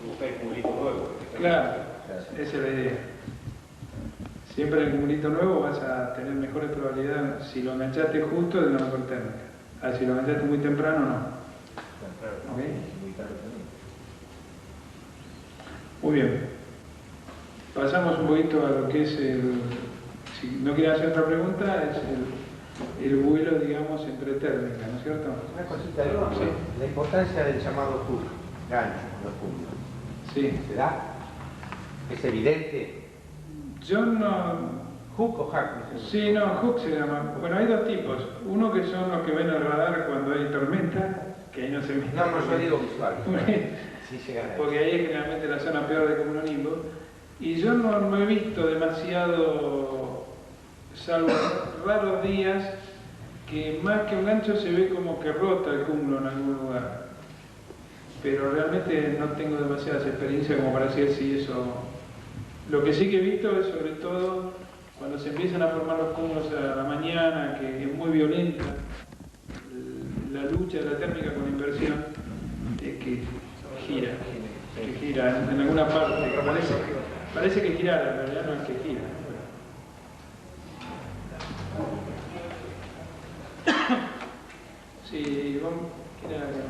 Buscar el cumulito nuevo. Claro, esa es la idea. Siempre en el cumulito nuevo vas a tener mejores probabilidades si lo enganchaste justo de una mejor térmica. Si lo enganchaste muy temprano, no. ¿Okay? Muy bien. Pasamos un poquito a lo que es si no quieres hacer otra pregunta, es el vuelo, digamos, entre térmicas, ¿no es cierto? Una cosita, Sí. La importancia del llamado hook, gancho, los puntos. Sí. ¿Se da? ¿Es evidente? Yo no... ¿Hook o hack? No sé. Sí, no, hook se llama. Bueno, hay dos tipos. Uno que son los que ven el radar cuando hay tormenta, que ahí no se ve. No, yo digo visual. Sí, llega a Porque ahí es generalmente la zona peor de cumulonimbo. Y yo no he visto demasiado, salvo raros días, que más que un gancho se ve como que rota el cúmulo en algún lugar. Pero realmente no tengo demasiadas experiencias como para decir si eso... Lo que sí que he visto es sobre todo cuando se empiezan a formar los cúmulos a la mañana mañana, que es muy violenta. La lucha de la térmica con la inversión es que gira en alguna parte. Parece que girara, en realidad no es que gira. Sí, vamos a girar acá.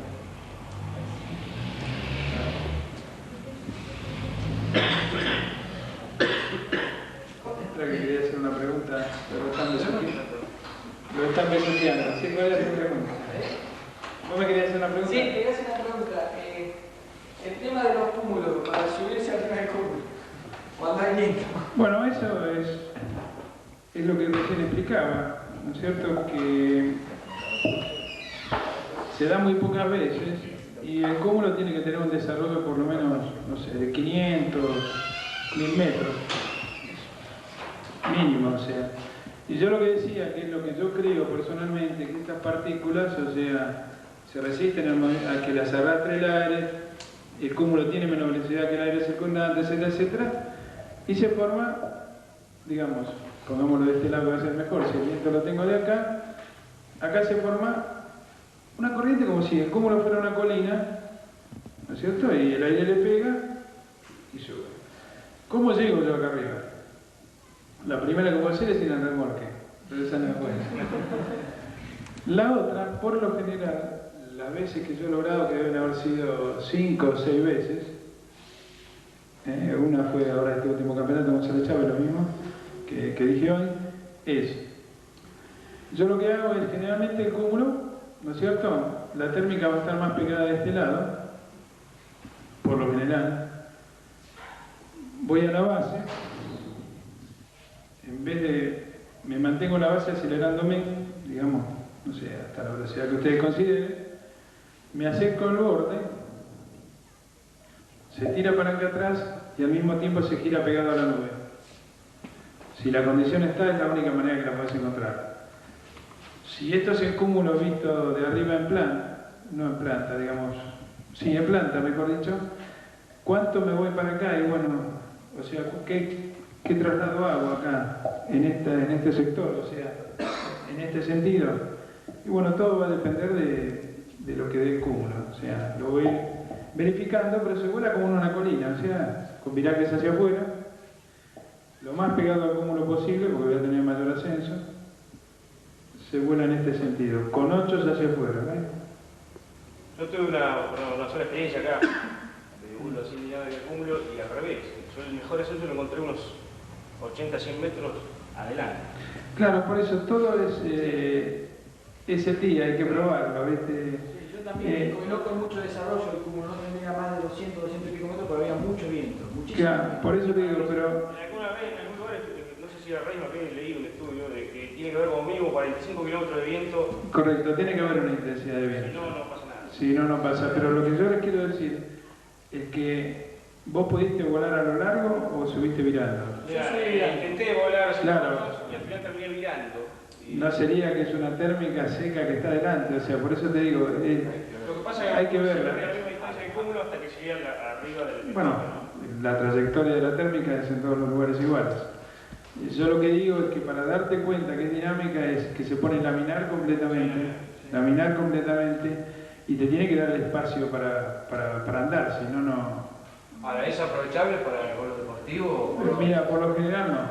Otra que quería hacer una pregunta, lo están besuqueando. Sí, ¿cuál es tu pregunta? ¿Vos me querías hacer una pregunta? Sí, quería hacer una pregunta. El tema de los cúmulos, para subirse arriba del cúmulo, cuando hay viento. Bueno, eso es lo que recién explicaba, ¿no es cierto? Que se da muy pocas veces y el cúmulo tiene que tener un desarrollo por lo menos, no sé, de 500, 1000 metros. Mínimo, o sea. Y yo lo que decía, que es lo que yo creo personalmente, que estas partículas, o sea, se resisten a que las arrastre el aire, el cúmulo tiene menos velocidad que el aire circundante, etcétera, etcétera, y se forma, digamos, pongámoslo de este lado, va a ser mejor, si el viento lo tengo de acá, acá se forma una corriente como si el cúmulo fuera una colina, ¿no es cierto? Y el aire le pega y sube. ¿Cómo llego yo acá arriba? La primera que voy a hacer es ir al remolque, pero esa no es buena. La otra, por lo general, las veces que yo he logrado, que deben haber sido 5 o 6 veces, una fue ahora este último campeonato con Gonzalo Chávez, lo mismo que dije hoy, yo lo que hago es generalmente el cúmulo, ¿no es cierto? La térmica va a estar más pegada de este lado, por lo general. Voy a la base, en vez de, me mantengo la base acelerándome, digamos, no sé, hasta la velocidad que ustedes consideren, me acerco al borde, se tira para acá atrás y al mismo tiempo se gira pegado a la nube. Si la condición está, es la única manera que la puedes encontrar. Si esto es el cúmulo visto de arriba en planta, no en planta, digamos, sí, en planta, mejor dicho, ¿cuánto me voy para acá? Y bueno, o sea, ¿qué traslado hago acá, en este sector? O sea, en este sentido. Y bueno, todo va a depender de lo que dé el cúmulo. O sea, lo voy verificando, pero se vuela como en una colina, o sea, con virajes hacia afuera, lo más pegado al cúmulo posible, porque voy a tener mayor ascenso, se vuela en este sentido, con 8 hacia afuera. Yo tuve una sola experiencia acá, de uno así mirando el cúmulo y al revés. Yo el mejor ascenso lo encontré unos 80-100 metros adelante. Claro, por eso todo es ese día, hay que probarlo, ¿viste? Sí, yo también, no con mucho desarrollo, el cúmulo no tenía más de 200, 200 y pico metros, pero había mucho viento, muchísimo. Claro, por eso te digo, pero... Alguna vez, en algún lugar, no sé si era Reino, que leí un estudio de que tiene que haber como mínimo 45 kilómetros de viento. Correcto, tiene que haber una intensidad de viento. Si no, no pasa nada. Si no, no pasa. Pero lo que yo les quiero decir es que vos pudiste volar a lo largo o subiste virando. Intenté volar claro. Y al final terminé virando. No sería que es una térmica seca que está delante, o sea, por eso te digo, lo que pasa es que hay que verla. la misma distancia del cúmulo hasta que llegué arriba del... Bueno, la trayectoria de la térmica es en todos los lugares iguales. Yo lo que digo es que para darte cuenta que es dinámica es que se pone laminar completamente, y te tiene que dar el espacio para andar, si no, no... Ahora, ¿es aprovechable para el vuelo deportivo? Pero mira, por lo general no.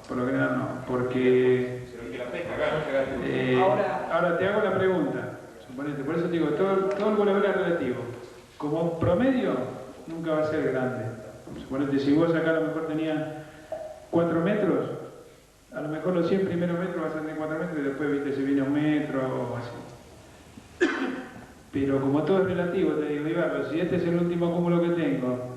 Por lo general no, porque... ahora te hago la pregunta, suponete, por eso te digo, todo el vuelo es relativo. Como promedio, nunca va a ser grande. Suponete, si vos acá a lo mejor tenías 4 metros, a lo mejor los 100 primeros metros vas a tener 4 metros y después, viste, se viene 1 metro o así. Pero como todo es relativo, te digo, Ibarro, si este es el último cúmulo que tengo,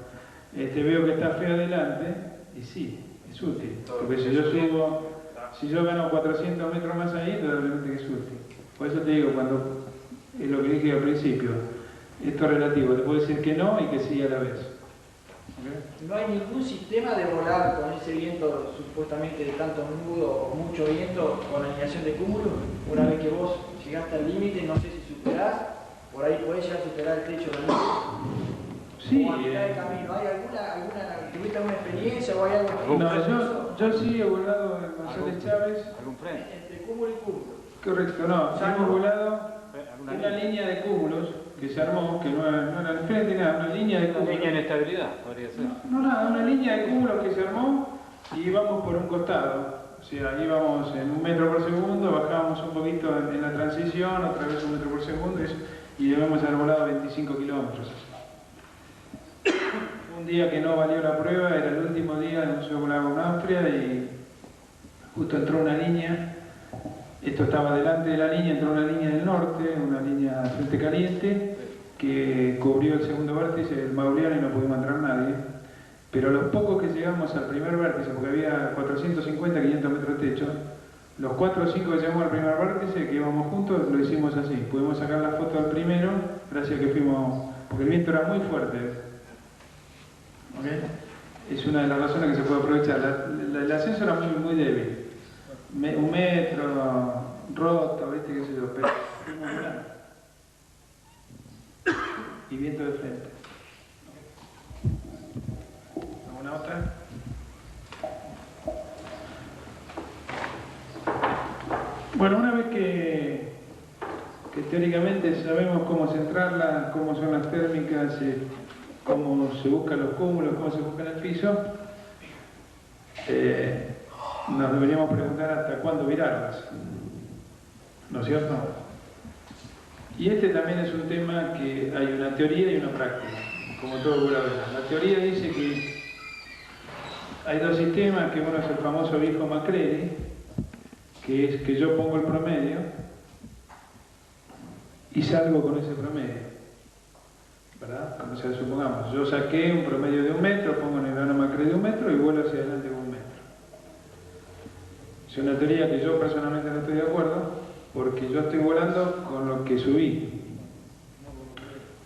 veo que está feo adelante, y sí, es útil. Porque si yo subo, si yo gano 400 metros más ahí, probablemente que es útil. Por eso te digo, cuando es lo que dije al principio, esto es relativo, te puedo decir que no y que sí a la vez. ¿Okay? No hay ningún sistema de volar con ese viento supuestamente de tanto nudo o mucho viento con alineación de cúmulo. Una vez que vos llegaste al límite, no sé si superás, por ahí podés ya superar el techo del Sí. O a mitad del camino. ¿Hay alguna, tuviste alguna experiencia o hay algo? No, yo sí he volado en González Chávez. ¿Algún frente? Entre cúmulo y cúmulo. Correcto, no. Hemos volado una línea de cúmulos que se armó, que no era el frente, nada, una línea de Una cúmulos. línea de inestabilidad, podría ser. No, nada, una línea de cúmulos que se armó y íbamos por un costado. O sea, íbamos en 1 metro por segundo, bajábamos un poquito en la transición, otra vez 1 metro por segundo y debemos haber volado 25 kilómetros. Un día que no valió la prueba, era el último día donde yo volaba en Austria y justo entró una línea. Esto estaba delante de la línea, entró una línea del norte, una línea de frente caliente, que cubrió el segundo vértice del Mauliano y no pudimos entrar nadie. Pero los pocos que llegamos al primer vértice, porque había 450, 500 metros de techo, los 4 o 5 que llegamos al primer vértice, que íbamos juntos, lo hicimos así. Pudimos sacar la foto al primero, gracias a que fuimos, porque el viento era muy fuerte. ¿Okay? Es una de las razones que se puede aprovechar. El ascenso era muy débil. 1 metro, roto, ¿viste? Qué sé yo, pero fuimos volando. Y viento de frente. ¿Alguna otra? Bueno, una vez que teóricamente sabemos cómo centrarla, cómo son las térmicas, cómo se buscan los cúmulos, cómo se busca en el piso, nos deberíamos preguntar hasta cuándo virarlas, ¿no es cierto? Y este también es un tema que hay una teoría y una práctica, como todo volador. La teoría dice que hay 2 sistemas, que uno es el famoso viejo Macready, que es que yo pongo el promedio y salgo con ese promedio, ¿verdad? Como sea, supongamos, yo saqué un promedio de 1 metro, pongo en el vano Macready de 1 metro y vuelo hacia adelante con 1 metro. Es una teoría que yo personalmente no estoy de acuerdo, porque yo estoy volando con lo que subí,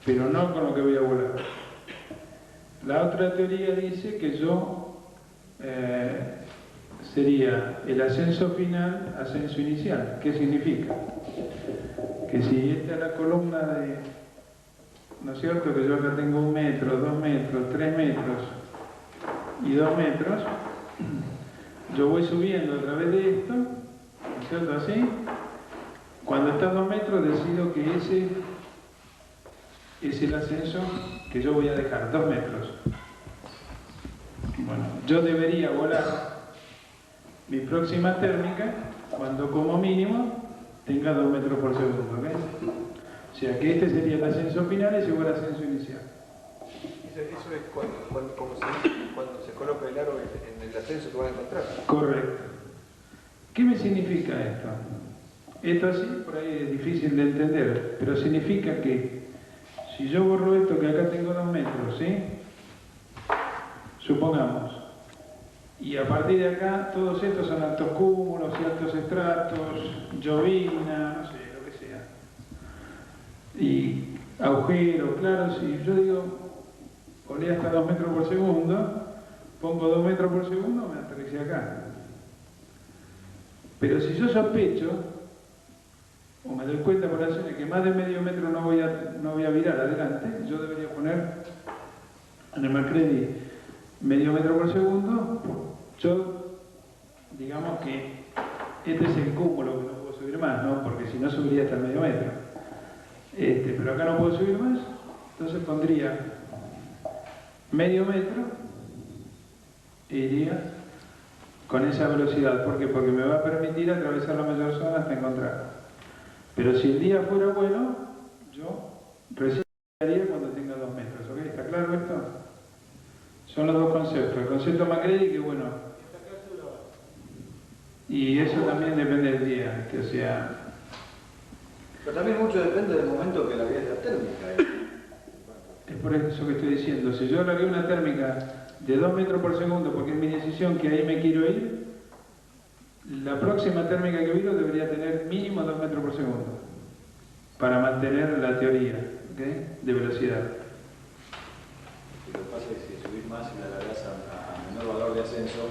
pero no con lo que voy a volar. La otra teoría dice que yo sería el ascenso final, ascenso inicial. ¿Qué significa? Que si esta es la columna de, ¿no es cierto? Que yo acá tengo 1 metro, 2 metros, 3 metros y 2 metros, yo voy subiendo a través de esto, ¿no es cierto? Así. Cuando está a 2 metros decido que ese es el ascenso que yo voy a dejar, 2 metros. Bueno, yo debería volar mi próxima térmica cuando como mínimo tenga 2 metros por segundo, ¿ok? O sea que este sería el ascenso final y ese fue el ascenso inicial. Eso es cuando se coloca el aro en el ascenso que van a encontrar. Correcto. ¿Qué me significa esto? Esto así por ahí es difícil de entender, pero significa que si yo borro esto que acá tengo 2 metros, ¿sí? Supongamos, y a partir de acá todos estos son altos cúmulos y altos estratos, llovina, no sé, lo que sea. Y agujeros, claro, si yo digo, volé hasta 2 metros por segundo, pongo 2 metros por segundo, me aterricé acá. Pero si yo sospecho, o me doy cuenta por las acciones que más de medio metro no voy a virar adelante, yo debería poner en el Macready medio metro por segundo. Yo, digamos que este es el cúmulo que no puedo subir más, ¿no? Porque si no subiría hasta el medio metro. Pero acá no puedo subir más, entonces pondría medio metro e iría con esa velocidad. ¿Por qué? Porque me va a permitir atravesar la mayor zona hasta encontrar. Pero si el día fuera bueno, yo recién haría cuando tenga 2 metros, ¿ok? ¿Está claro esto? Son los 2 conceptos. El concepto Macready, que bueno, y eso también depende del día, o sea... Pero también mucho depende del momento que la vida es la térmica. Es por eso que estoy diciendo, si yo largué una térmica de 2 metros por segundo, porque es mi decisión que ahí me quiero ir, la próxima térmica que viro debería tener mínimo 2 metros por segundo para mantener la teoría, ¿okay? De velocidad. Lo que pasa es que si subís más y la largás a menor valor de ascenso,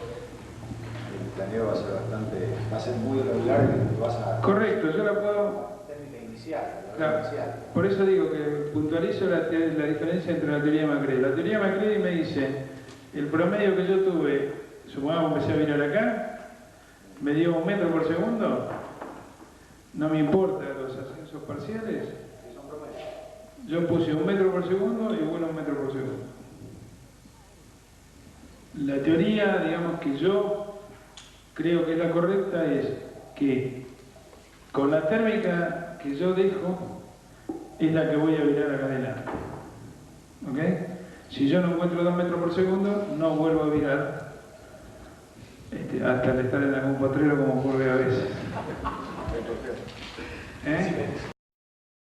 el planeo va a ser muy irregular y vas a... Correcto, yo la puedo... Técnica inicial, Claro. inicial. Por eso digo que puntualizo la diferencia entre la teoría de Macready. La teoría de Macready me dice, el promedio que yo tuve supongamos que empecé a virar acá, me dio 1 metro por segundo, no me importa los ascensos parciales, yo puse 1 metro por segundo y igual a 1 metro por segundo. La teoría, digamos, que yo creo que es la correcta es que con la térmica que yo dejo es la que voy a virar acá adelante. ¿Ok? Si yo no encuentro 2 metros por segundo, no vuelvo a virar hasta el estar en algún potrero como ocurre a veces. ¿Eh?